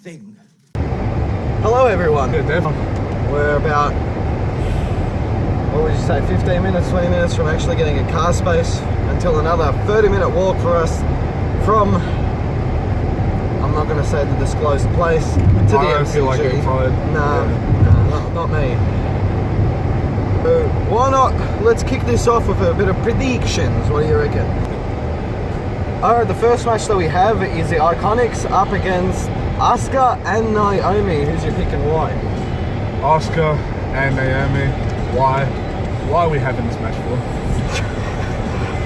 thing. Hello everyone. Yeah, definitely. We're about, what would you say, 15 minutes, 20 minutes from actually getting a car space until another 30-minute walk for us from, I'm not going to say the disclosed place, to the MCG. I don't feel like getting fired. No, not me. Why not? Let's kick this off with a bit of predictions. What do you reckon? Alright, the first match that we have is the Iconics up against Asuka and Naomi. Who's your pick and why? Asuka and Naomi. Why? Why are we having this match for?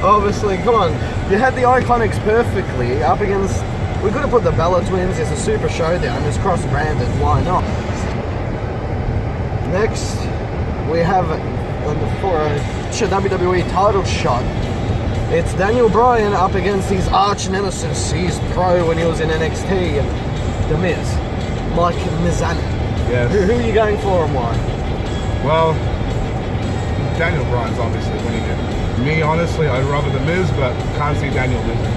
Obviously, come on. You had the Iconics perfectly up against... We could have put the Bella Twins as a Super Showdown. It's cross-branded. Why not? Next, we have for a WWE title shot. It's Daniel Bryan up against his arch nemesis. He's pro when he was in NXT. The Miz. Mike Mizana. Yes. Who are you going for and why? Well, Daniel Bryan's obviously winning it. Me, honestly, I'd rather The Miz, but can't see Daniel losing.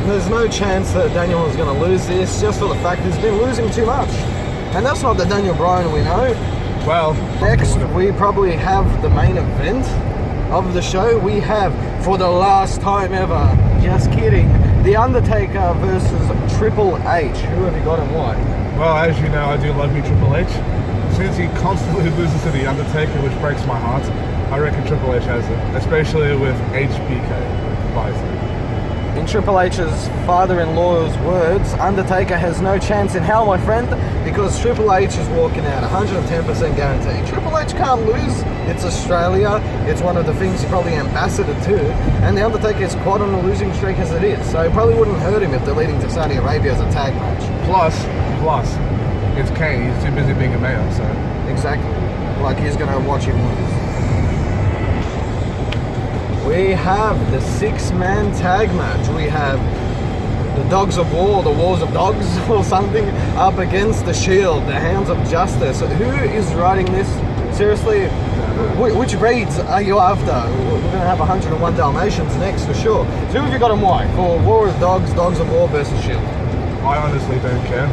There's no chance that Daniel is going to lose this, just for the fact he's been losing too much. And that's not the Daniel Bryan we know. Well, next we probably have the main event of the show. We have, for the last time ever, just kidding, The Undertaker versus Triple H. Who have you got and why? Well, as you know, I do love me Triple H. Since he constantly loses to The Undertaker, which breaks my heart, I reckon Triple H has it, especially with HBK. In Triple H's father-in-law's words, Undertaker has no chance in hell, my friend, because Triple H is walking out 110% guaranteed. Triple H can't lose. It's Australia. It's one of the things he probably ambassador to, and The Undertaker is quite on a losing streak as it is, so it probably wouldn't hurt him if they're leading to Saudi Arabia as a tag match. Plus, it's Kane. He's too busy being a mayor, so... Exactly. Like, he's going to watch him lose. We have the 6-man tag match. We have the Dogs of War, the Wars of Dogs or something, up against the Shield, the Hounds of Justice. Who is writing this? Seriously, which breeds are you after? We're going to have 101 Dalmatians next for sure. So who have you got and why? For War of Dogs, Dogs of War versus Shield? I honestly don't care,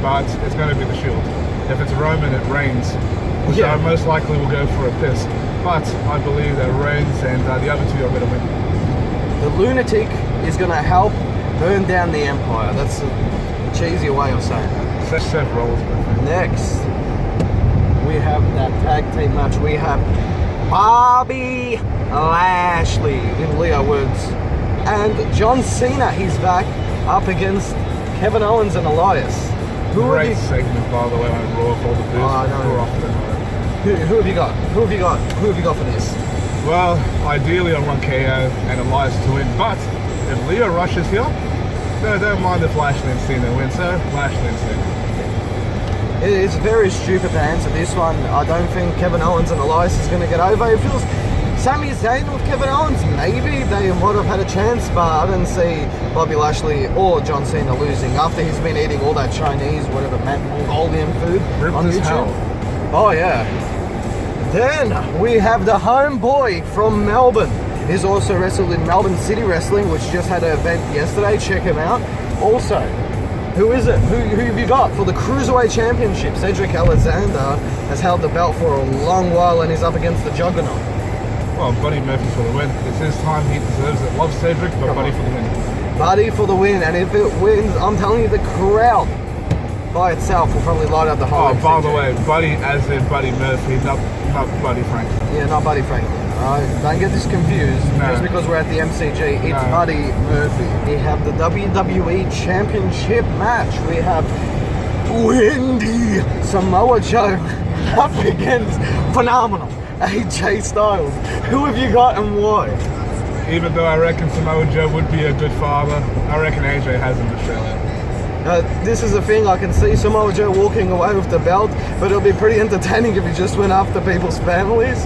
but it's going to be the Shield. If it's Roman, it Reigns, which I most likely will go for a piss. But I believe that Reigns and the other two are going to win. The Lunatic is going to help burn down the Empire. That's a cheesy way of saying it. Such Seth Rollins. Next, we have that tag team match. We have Bobby Lashley, in Leo words, and John Cena. He's back up against Kevin Owens and Elias. Great segment, by the way, on Raw for all the booze. Who have you got? Who have you got? Who have you got for this? Well, ideally I want KO and Elias to win, but if Leo Rush is here, no, don't mind if Lashley and Cena win, so Lashley and Cena. It is very stupid to answer this one. I don't think Kevin Owens and Elias is going to get over. It feels Sami Zayn with Kevin Owens, maybe they might have had a chance, but I didn't see Bobby Lashley or John Cena losing after he's been eating all that Chinese, whatever, Mongolian food on YouTube. Hell. Oh yeah. Then we have the homeboy from Melbourne. He's also wrestled in Melbourne City Wrestling, which just had an event yesterday. Check him out. Also, who is it? Who have you got for the Cruiserweight Championship? Cedric Alexander has held the belt for a long while and is up against the Juggernaut. Well, Buddy Murphy for the win. It's his time, he deserves it. Love Cedric, but Buddy for the win. Buddy for the win, and if it wins, I'm telling you, the crowd by itself will probably light up the whole. Oh, by the way, Buddy as in Buddy Murphy, not Buddy Frank. Yeah, not Buddy Frank. Don't get this confused. No. Just because we're at the MCG, it's Buddy Murphy. We have the WWE Championship match. We have Wendy Samoa Joe up against phenomenal AJ Styles. Who have you got and why? Even though I reckon Samoa Joe would be a good father, I reckon AJ has in Australia. This is the thing, I can see Samoa Joe walking away with the belt, but it'll be pretty entertaining if he just went after people's families.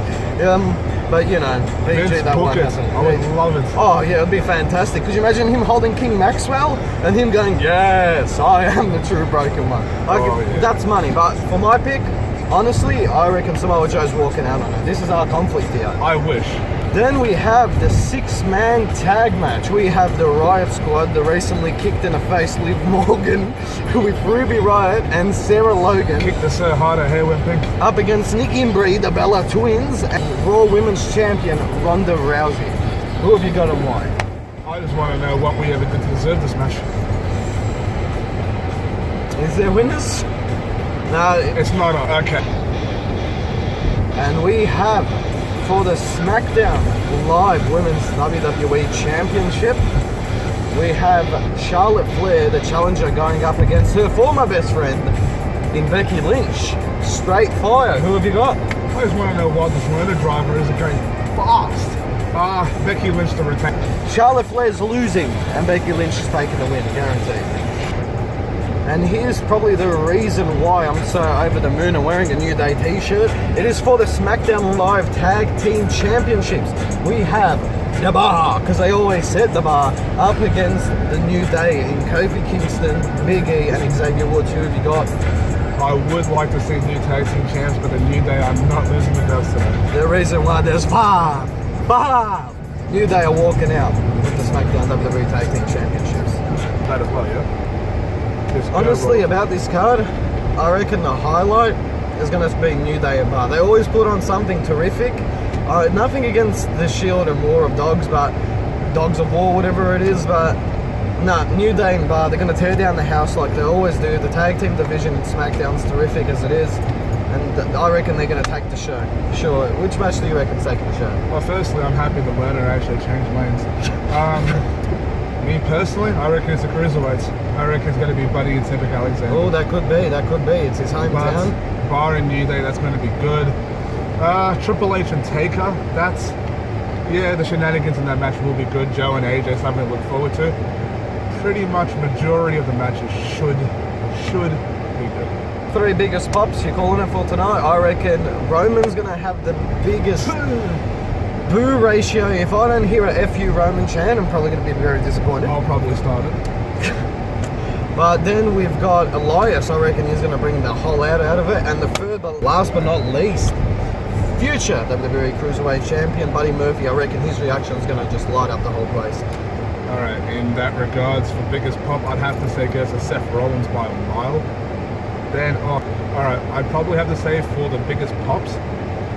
But you know, PG, that won't happen. I would love it. Oh yeah, it'd be fantastic. Could you imagine him holding King Maxwell and him going, yes, I am the true broken one. That's money, but for my pick, honestly, I reckon Samoa Joe's walking out on it. This is our conflict here. I wish. Then we have the 6-man tag match. We have the Riot Squad, the recently kicked in the face Liv Morgan with Ruby Riot and Sarah Logan. Kicked the so hard her hair went pink. Up against Nikki and Brie, the Bella Twins, and Raw Women's Champion Ronda Rousey. Who have you got and why? I just want to know what we ever did to deserve this match. Is there winners? No. It's not okay. And we have, for the SmackDown Live Women's WWE Championship, we have Charlotte Flair, the challenger, going up against her former best friend in Becky Lynch. Straight fire. Who have you got? I just want to know what this Rona driver is going fast. Becky Lynch to retain. Charlotte Flair's losing and Becky Lynch is taking the win, guaranteed. And here's probably the reason why I'm so over the moon and wearing a New Day t-shirt. It is for the SmackDown Live Tag Team Championships. We have the Bar, because they always set the bar, up against the New Day in Kofi Kingston, Big E and Xavier Woods. Who have you got? I would like to see new tag team champs, but the New Day are not losing the belts today. The reason why there's five. New Day are walking out with the SmackDown WWE Tag Team Championships. That as well, yeah. Honestly, about this card, I reckon the highlight is going to be New Day and Bar. They always put on something terrific. Nothing against the Shield and War of Dogs, but Dogs of War, whatever it is, but New Day and Bar, they're going to tear down the house like they always do. The tag team division in SmackDown's terrific as it is, and I reckon they're going to take the show. Sure. Which match do you reckon's taking the show? Well, firstly, I'm happy the Lerner actually changed lanes. Me personally, I reckon it's the Cruiserweights. I reckon it's going to be Buddy and Cedric Alexander. Oh, that could be. It's his hometown. But Bar and New Day, that's going to be good. Triple H and Taker, the shenanigans in that match will be good. Joe and AJ, something to look forward to. Pretty much majority of the matches should be good. 3 biggest pops you're calling it for tonight. I reckon Roman's going to have the biggest boo ratio. If I don't hear a FU Roman chant, I'm probably going to be very disappointed. I'll probably start it. But then we've got Elias. I reckon he's going to bring the whole out of it. And the third, but last but not least, future WWE Cruiserweight Champion Buddy Murphy. I reckon his reaction is going to just light up the whole place. Alright, in that regards, for biggest pop, I'd have to say goes to Seth Rollins by a mile. Then, alright, I'd probably have to say for the biggest pops,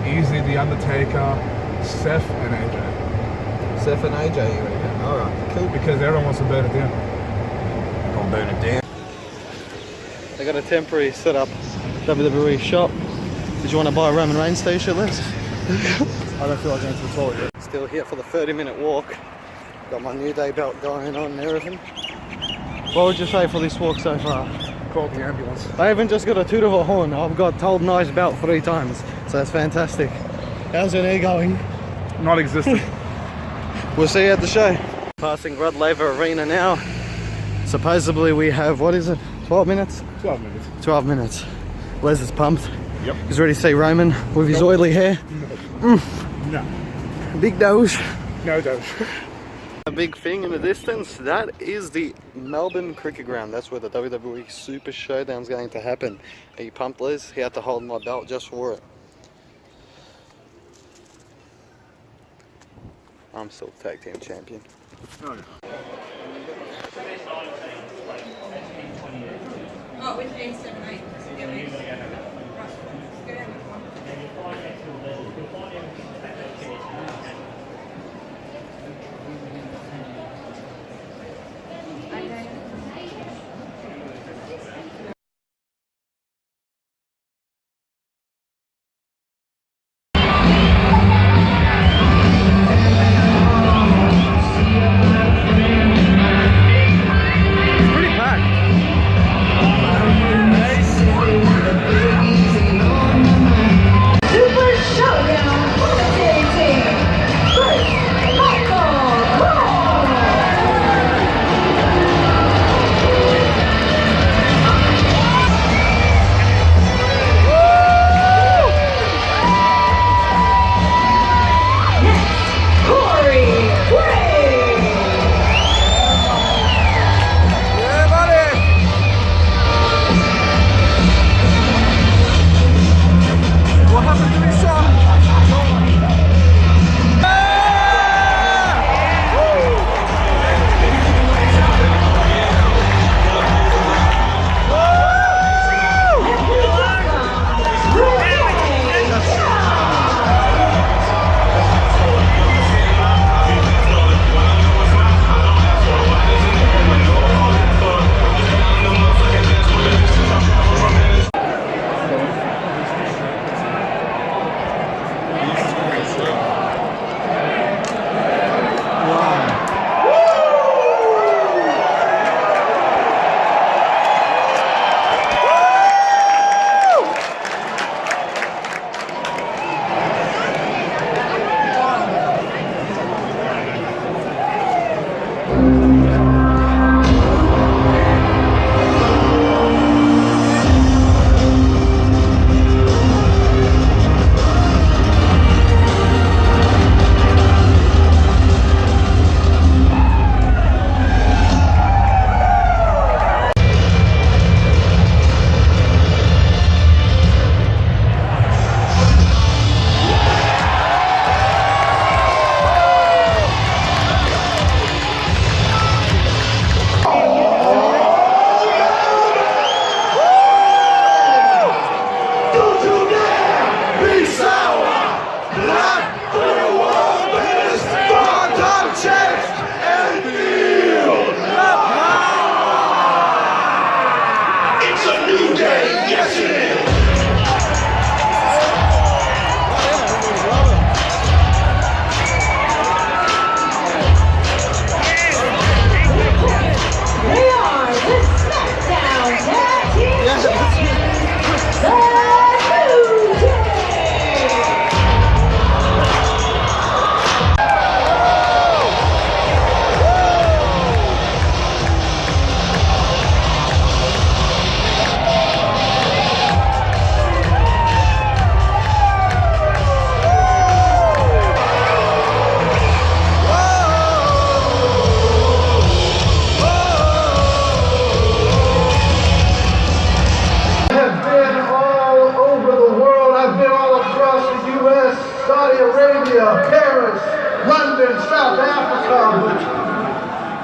easily The Undertaker, Seth and AJ. Seth and AJ, you reckon? Alright, cool. Because everyone wants to burn it down. Gonna burn it down. They got a temporary set up WWE shop. Did you want to buy a Roman Reigns t-shirt, Les? I don't feel like going to the toilet yet. Still here for the 30-minute walk. Got my New Day belt going on and everything. What would you say for this walk so far? Called the ambulance. I haven't just got a toot of a horn. I've got told nice belt 3 times. So that's fantastic. How's your knee going? Not existent. We'll see you at the show. Passing Rod Laver Arena now. Supposedly we have, what is it? 12 minutes? 12 minutes. 12 minutes. Les is pumped. Yep. He's ready to see Roman with his oily hair. No. Big doge. No doge. A big thing in the distance, that is the Melbourne Cricket Ground. That's where the WWE Super Show-Down is going to happen. Are you pumped, Les? He had to hold my belt just for it. I'm still tag team champion. Oh, yeah. Oh, with 878. It's pretty packed.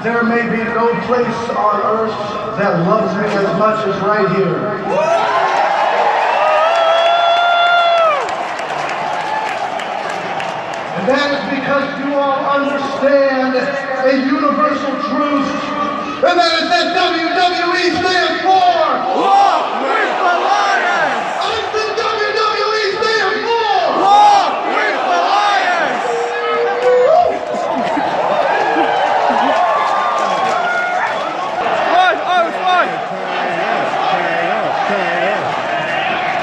there may be no place on earth that loves me as much as right here. And that is because you all understand a universal truth, and that is that WWE stands for Walk with the Lions! I said WWE stands for Walk with the Lions!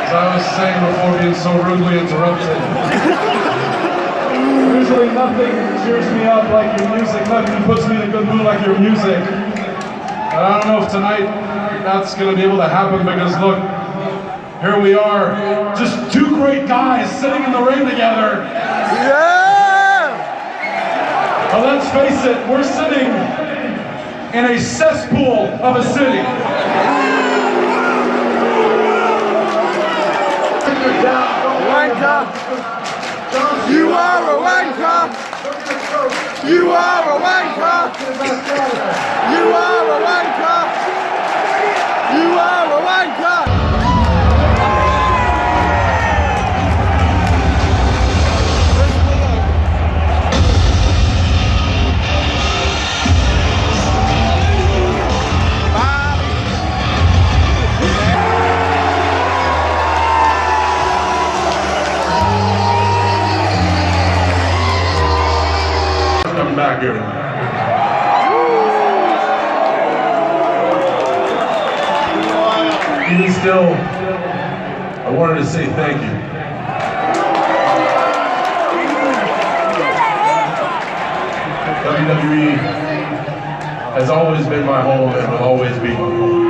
As I was saying before being so rudely interrupted, usually nothing cheers me up like your music, nothing puts me in a good mood like your music. And I don't know if tonight that's going to be able to happen because look, here we are, just two great guys sitting in the ring together. Yeah! But let's face it, we're sitting in a cesspool of a city. Wanker! You are a wanker! You are a wanker! You are a wanker! You are a wanker! Come back here. Even still, I wanted to say thank you. WWE has always been my home and will always be my home.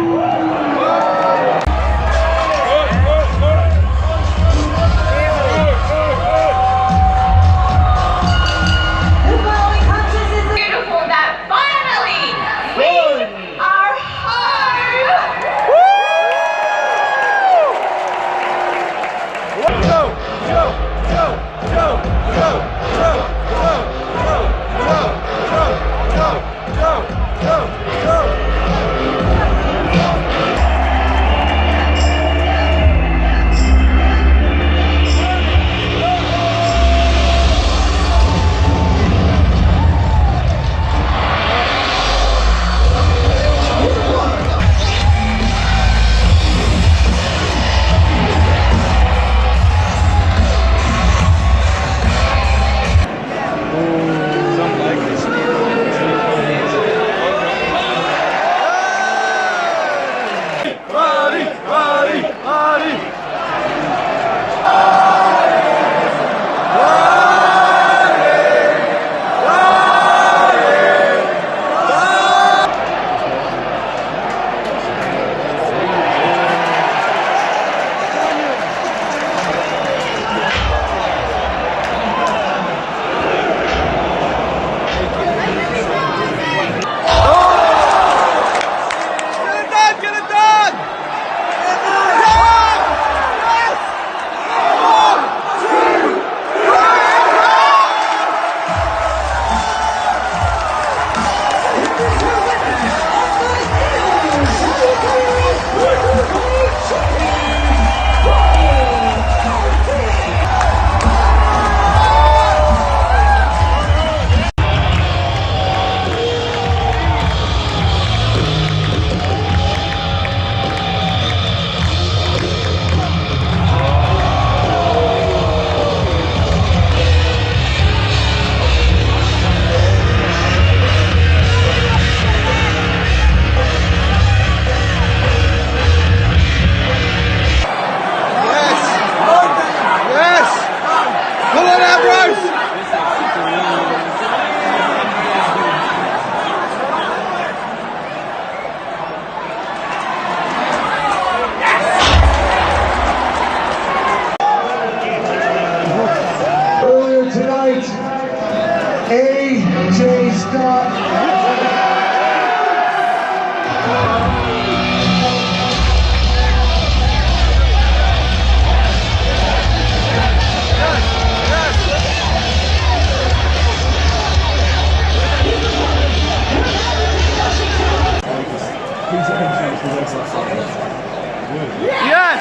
Yes!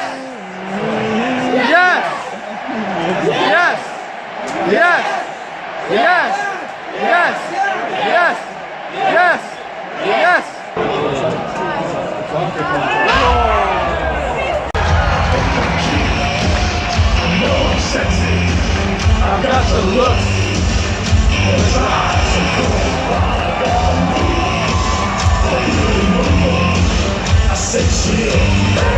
Yes! Yes! Yes! Yes! Yes! Yes! Yes! Yes! I've got the look. I said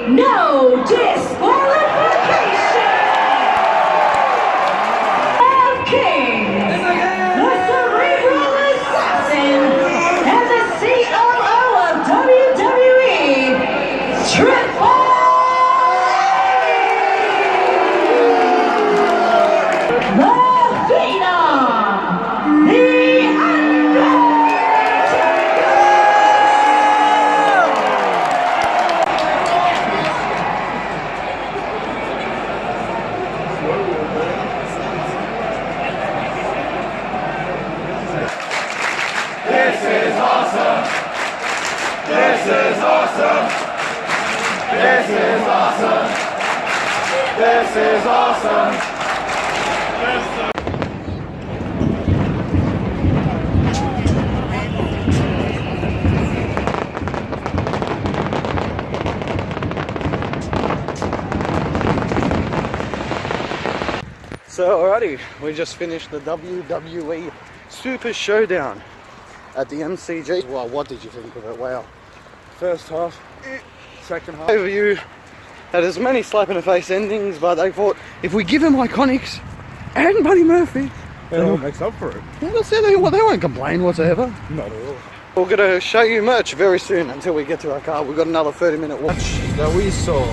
No disqualification of King, the cerebral assassin, and the COO of WWE, Triple the Phenom, the This is awesome! This is awesome! This is awesome! This is awesome! So alrighty, we just finished the WWE Super Showdown at the MCG. Well, what did you think of it? Wow. First half, second half. Overview had as many slap in the face endings, but they thought if we give him Iconics and Buddy Murphy, It all makes up for it. well, that's it. They won't complain whatsoever. Not at all. We're going to show you merch very soon until we get to our car. We've got another 30-minute watch that we saw.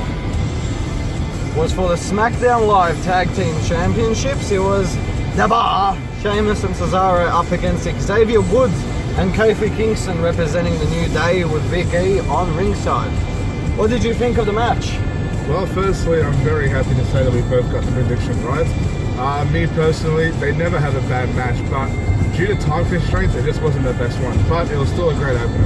Was for the SmackDown Live Tag Team Championships. It was The Bar, Sheamus and Cesaro up against Xavier Woods and Kofi Kingston representing the New Day with Big E on ringside. What did you think of the match? Well, firstly, I'm very happy to say that we both got the prediction right. Me personally, they never have a bad match, but due to time constraints, it just wasn't the best one. But it was still a great opener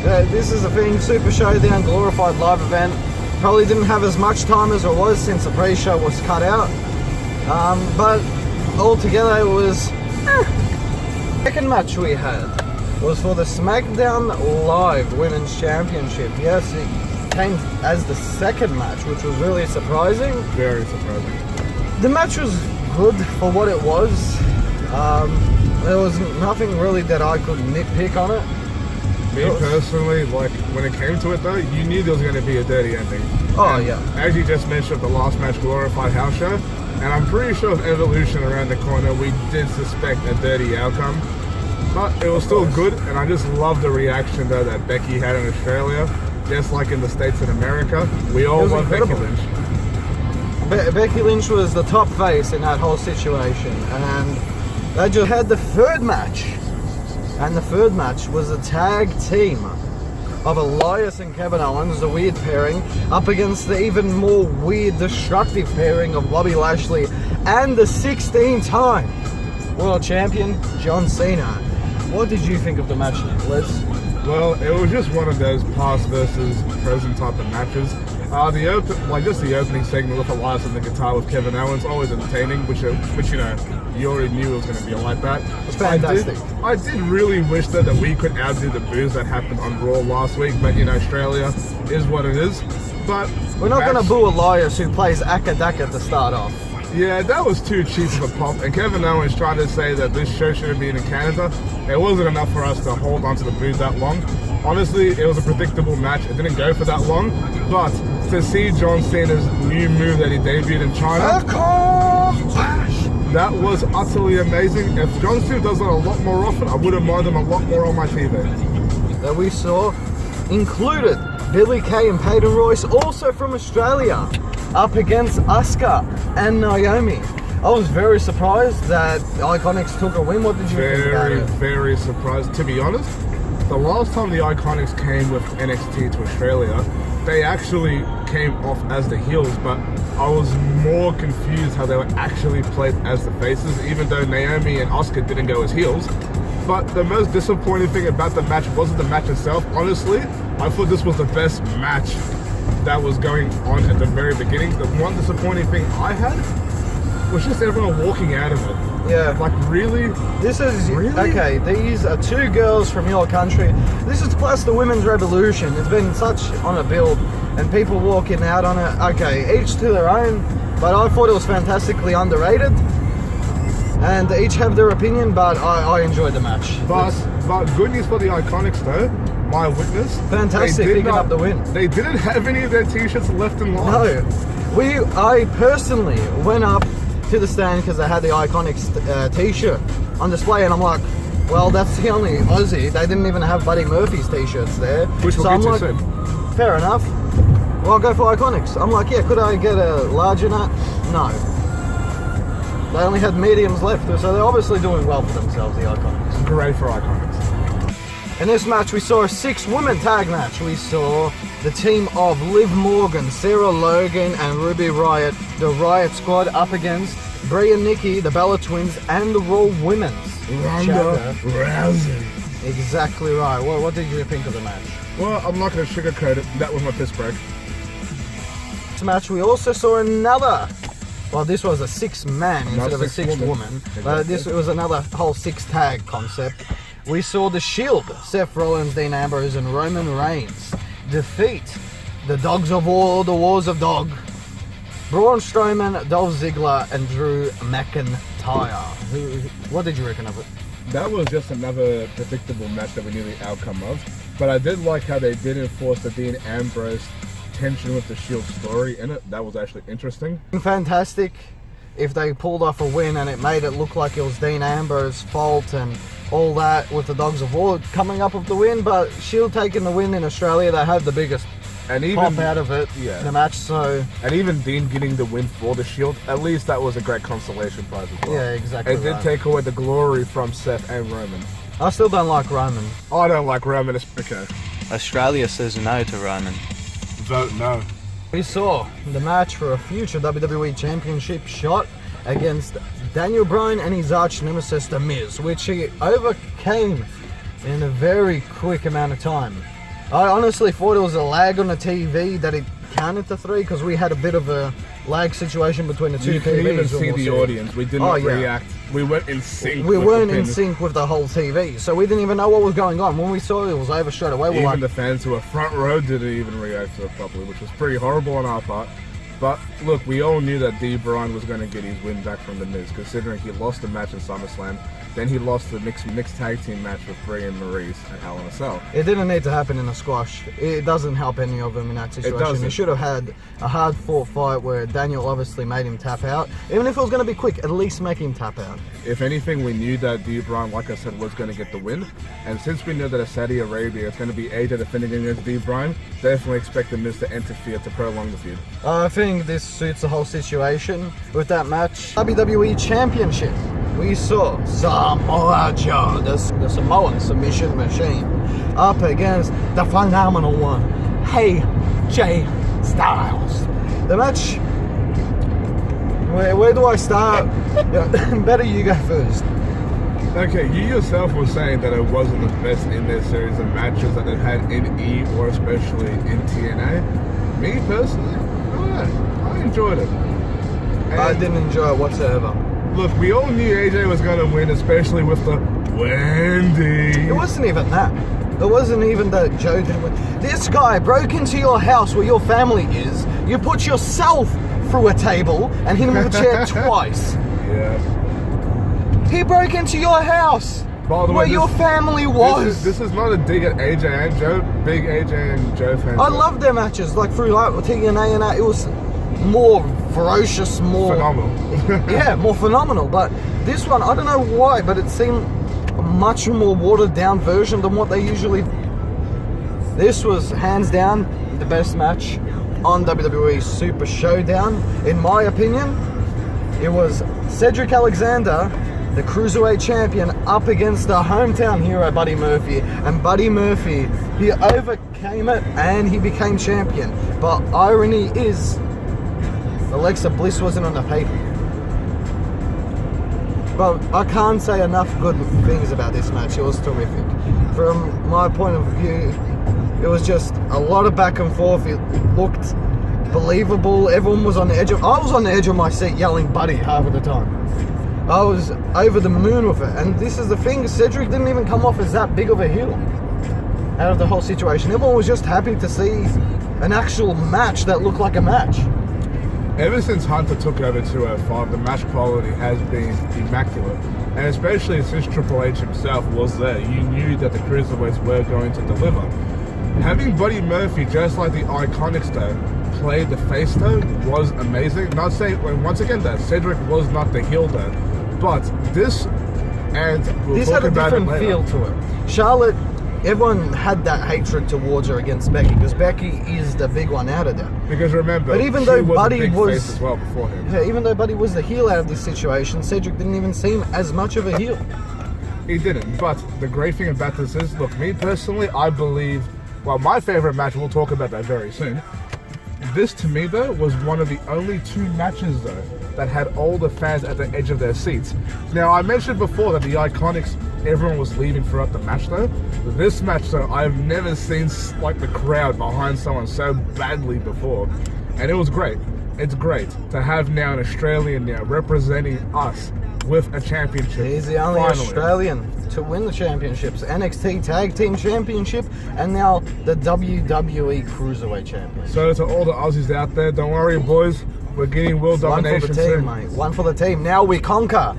though. This is the thing, Super Showdown, glorified live event. Probably didn't have as much time as it was since the pre-show was cut out. But altogether it was... Second match we had was for the SmackDown Live Women's Championship. Yes, it came as the second match, which was really surprising. Very surprising. The match was good for what it was. There was nothing really that I could nitpick on it. Me personally, like, when it came to it though, you knew there was going to be a dirty ending. Oh, And yeah. As you just mentioned, the last match, glorified house show, and I'm pretty sure with Evolution around the corner, we did suspect a dirty outcome. But it was still good, and I just love the reaction though that Becky had in Australia. Just like in the States and America, we all was love Becky incredible. Lynch. Becky Lynch was the top face in that whole situation, and they just had the third match. And the third match was a tag team of Elias and Kevin Owens, the weird pairing, up against the even more weird, destructive pairing of Bobby Lashley and the 16-time world champion, John Cena. What did you think of the match, Les? Well, it was just one of those past versus present type of matches. The opening segment with Elias and the guitar with Kevin Owens, always entertaining, which you know, you already knew it was going to be like that. It's fantastic. I did really wish that we could outdo the boos that happened on Raw last week, but you know, Australia is what it is. But we're not going to boo Elias, who plays Akka Daka to start off. Yeah, that was too cheap of a pop. And Kevin Owens trying to say that this show should have been in Canada. It wasn't enough for us to hold on to the boos that long. Honestly, it was a predictable match. It didn't go for that long. But to see John Cena's new move that he debuted in China, that was utterly amazing. If John Cena does that a lot more often, I would have mind him a lot more on my TV. That we saw included Billy Kay and Peyton Royce, also from Australia, up against Asuka and Naomi. I was very surprised that the Iconics took a win. What did you think about it? Very surprised. To be honest, the last time the Iconics came with NXT to Australia, they actually came off as the heels, but I was more confused how they were actually played as the faces, even though Naomi and Asuka didn't go as heels. But the most disappointing thing about the match wasn't the match itself. Honestly, I thought this was the best match that was going on at the very beginning. The one disappointing thing I had was just everyone walking out of it. Yeah. Like, really? This is, Really? okay, these are two girls from your country. This is plus the women's revolution. It's been such on a build, and people walking out on it. Okay, each to their own, but I thought it was fantastically underrated. And they each have their opinion, but I enjoyed the match. But good news for the Iconics though, my witness. Fantastic picking up the win. They didn't have any of their t-shirts left in line. No. I personally went up to the stand because they had the Iconics t-shirt on display, and I'm like, well, that's the only Aussie. They didn't even have Buddy Murphy's t-shirts there. Which we'll so I'm get like, to soon. fair enough. Well, I'll go for Iconics. I'm like, yeah, could I get a larger nut? No. They only had mediums left, so they're obviously doing well for themselves, the Iconics. Great for Iconics. In this match, we saw a 6-woman tag match. We saw the team of Liv Morgan, Sarah Logan, and Ruby Riott, the Riott Squad, up against Brie and Nikki, the Bella Twins, and the Raw Women's. Ronda Rousey. Exactly right. What did you think of the match? Well, I'm not going to sugarcoat it. That was my piss break. This match, we also saw another. Well, this was a 6-man instead of a 6-woman. But this was another whole 6-tag concept. We saw The Shield, Seth Rollins, Dean Ambrose, and Roman Reigns defeat the Dogs of War, the Wars of Dog, Braun Strowman, Dolph Ziggler, and Drew McIntyre. What did you reckon of it? That was just another predictable match that we knew the outcome of. But I did like how they did enforce the Dean Ambrose tension with the Shield story in it. That was actually interesting. Fantastic if they pulled off a win and it made it look like it was Dean Ambrose's fault and all that with the Dogs of War coming up with the win, but Shield taking the win in Australia, they had the biggest pop out of it in the match. So, and even Dean getting the win for the Shield, at least that was a great consolation prize as well. Yeah, exactly. It did take away the glory from Seth and Roman. I still don't like Roman. I don't like Roman. It's okay. Australia says no to Roman. Vote no. We saw the match for a future WWE Championship shot against Daniel Bryan and his arch nemesis, The Miz, which he overcame in a very quick amount of time. I honestly thought it was a lag on the TV that it counted to 3 because we had a bit of a lag situation between the two TVs. You can even see the audience. We did not react. We weren't in sync. We weren't in sync with the whole TV, so we didn't even know what was going on. When we saw it was over straight away, even the fans who were front row didn't even react to it properly, which was pretty horrible on our part. But look, we all knew that D. Bryan was going to get his win back from The Miz, considering he lost the match in SummerSlam. Then he lost the mixed tag team match with Brie and Maurice at Hell in a Cell. It didn't need to happen in a squash. It doesn't help any of them in that situation. It should have had a hard-fought fight where Daniel obviously made him tap out. Even if it was going to be quick, at least make him tap out. If anything, we knew that D. Bryan, like I said, was going to get the win. And since we know that Saudi Arabia is going to be AJ defending against D. Bryan, definitely expect The Miz to interfere to prolong the feud. I think think this suits the whole situation with that match. WWE Championship. We saw Samoa Joe, the Samoan submission machine, up against the phenomenal one, AJ Styles. The match, where do I start? Better you go first. Okay, you yourself were saying that it wasn't the best in their series of matches that they've had in E or especially in TNA. Me personally, I enjoyed it. And I didn't enjoy it whatsoever. look, we all knew AJ was going to win, especially with the Wendy. It wasn't even that. It wasn't even that Joe didn't win. This guy broke into your house where your family is. You put yourself through a table and hit him with a chair twice. Yeah. He broke into your house By the where way, your family was. This is not a dig at AJ and Joe. Big AJ and Joe fans. I love their matches, like through like TNA and that. It was more ferocious, more phenomenal. yeah, more phenomenal. But this one, I don't know why, but it seemed a much more watered down version than what they usually. This was hands down the best match on WWE Super Showdown, in my opinion. It was Cedric Alexander, the Cruiserweight champion, up against the hometown hero Buddy Murphy. And Buddy Murphy, he overcame it and he became champion. But irony is, Alexa Bliss wasn't on the paper. But I can't say enough good things about this match. It was terrific. From my point of view, it was just a lot of back and forth. It looked believable. Everyone was on the edge of... I was on the edge of my seat yelling Buddy half of the time. I was over the moon with it. And this is the thing, Cedric didn't even come off as that big of a heel out of the whole situation. Everyone was just happy to see an actual match that looked like a match. Ever since Hunter took over 205, the match quality has been immaculate. And especially since Triple H himself was there, you knew that the Cruiserweights were going to deliver. Having Buddy Murphy, just like the Iconics though, play the face though, was amazing. Not saying, once again that Cedric was not the heel though, but this, and we'll This talk had a about different it later. feel to it. Charlotte, everyone had that hatred towards her against Becky, because Becky is the big one out of there. Because remember, But even she though was Buddy a big was- face as well before him. Yeah, even though Buddy was the heel out of this situation, Cedric didn't even seem as much of a heel. He didn't. But the great thing about this is, look, me personally, I believe, well, my favorite match, we'll talk about that very soon. This, to me, though, was one of the only two matches, though, that had all the fans at the edge of their seats. Now, I mentioned before that the Iconics, everyone was leaving throughout the match, though. This match, though, I've never seen, like, the crowd behind someone so badly before. And it was great. It's great to have now an Australian now representing us with a championship. He's the only finally. Australian to win the championships. NXT Tag Team Championship, and now the WWE Cruiserweight Champion. So to all the Aussies out there, don't worry, boys. We're getting world One for domination the team, soon. mate. One for the team. Now we conquer,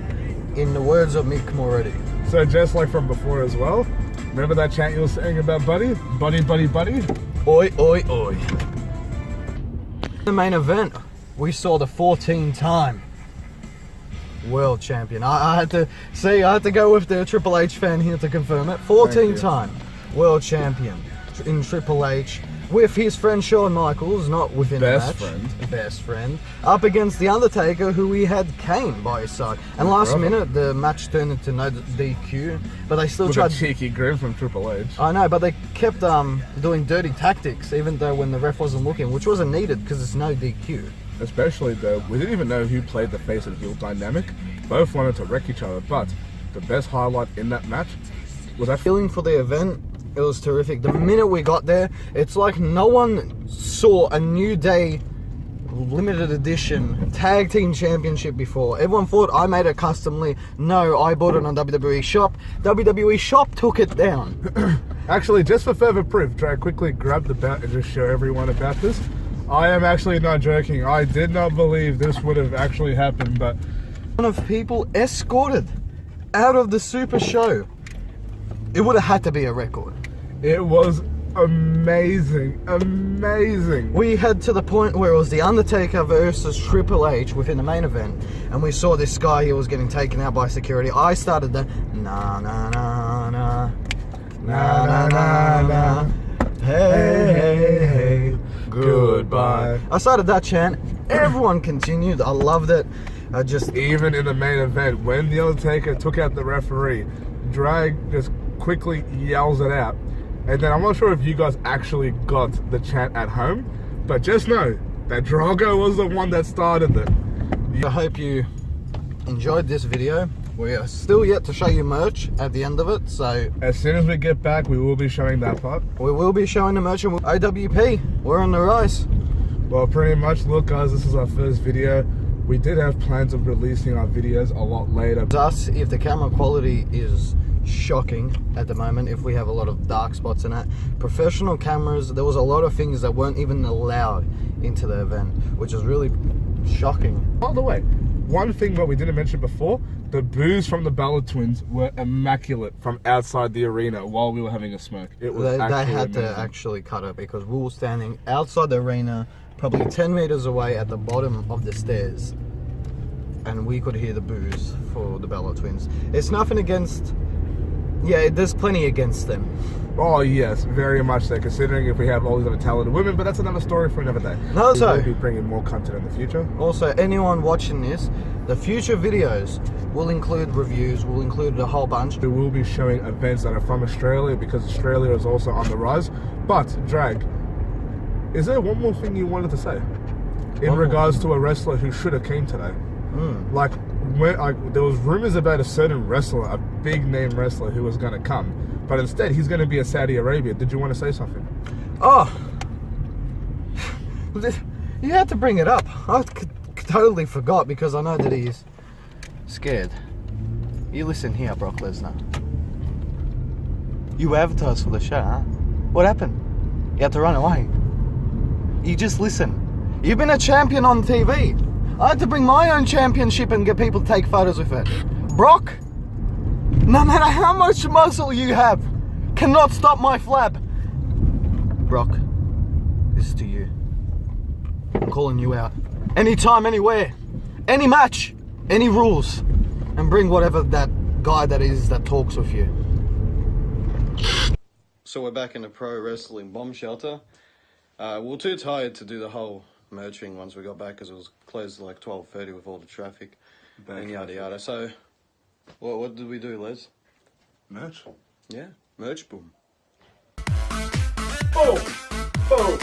in the words of Mick Moretti. So just like from before as well, remember that chant you were saying about Buddy? Buddy, Buddy, Buddy? Oi, oi, oi. The main event, we saw the 14-time world champion. I had to say, I had to go with the Triple H fan here to confirm it. 14-time world champion in Triple H, with his friend Shawn Michaels, not within Best the match. friend. Best friend. Up against The Undertaker, who he had Kane by his side. And last brother. minute, the match turned into no DQ, but they still With tried... a cheeky grin from Triple H. I know, but they kept doing dirty tactics, even though when the ref wasn't looking, which wasn't needed because it's no DQ. Especially though, we didn't even know who played the face and heel dynamic. Both wanted to wreck each other, but the best highlight in that match was that Feeling for the event, it was terrific. The minute we got there, it's like no one saw a New Day limited edition tag team championship before. Everyone thought I made it customly. No, I bought it on WWE Shop. WWE Shop took it down. Actually, just for further proof, try to quickly grab the belt and just show everyone about this. I am actually not joking. I did not believe this would have actually happened, but One of people escorted out of the Super Show. It would have had to be a record. it was amazing. Amazing. We had to the point where it was The Undertaker versus Triple H within the main event, and we saw this guy here was getting taken out by security. I started the na na na na na na na na hey hey hey goodbye. I started that chant. Everyone continued. I loved it. Even in the main event, when The Undertaker took out the referee, Drag just quickly yells it out. And then I'm not sure if you guys actually got the chant at home, but just know that Drago was the one that started it. I hope you enjoyed this video. We are still yet to show you merch at the end of it, so As soon as we get back, we will be showing that part. we will be showing the merch. And OWP, we're on the rise. Well, pretty much, look guys, this is our first video. We did have plans of releasing our videos a lot later. Us, if the camera quality is shocking at the moment, if we have a lot of dark spots in it, professional cameras, there was a lot of things that weren't even allowed into the event, which is really shocking. By the way, one thing that we didn't mention before, the boos from the Bella twins were immaculate from outside the arena while we were having a smoke. It was They had amazing. to actually cut it because we were standing outside the arena, probably 10 meters away at the bottom of the stairs, and we could hear the boos for the Bella twins. It's nothing against, yeah, there's plenty against them. Oh yes, very much so, considering if we have all these other talented women, but that's another story for another day. No, we so- will be bringing more content in the future. Also, anyone watching this, the future videos will include reviews, will include a whole bunch. We will be showing events that are from Australia because Australia is also on the rise. But, Drag, is there one more thing you wanted to say? In regards to a wrestler who should have came today? Like, there was rumors about a certain wrestler, a big name wrestler who was going to come. But instead, he's going to be in Saudi Arabia. Did you want to say something? Oh, you had to bring it up. I totally forgot because I know that he's scared. You listen here, Brock Lesnar. You advertised for the show, huh? What happened? You had to run away. You just listen. You've been a champion on TV. I had to bring my own championship and get people to take photos with it. Brock, no matter how much muscle you have, cannot stop my flab. Brock, this is to you. I'm calling you out. Anytime, anywhere. Any match, any rules. And bring whatever that guy that is that talks with you. So we're back in the pro wrestling bomb shelter. We were too tired to do the whole merching once we got back because it was closed at like 12:30 with all the traffic and yada yada. So, what did we do, Les? Merch. Yeah, merch boom. Boom! Boom!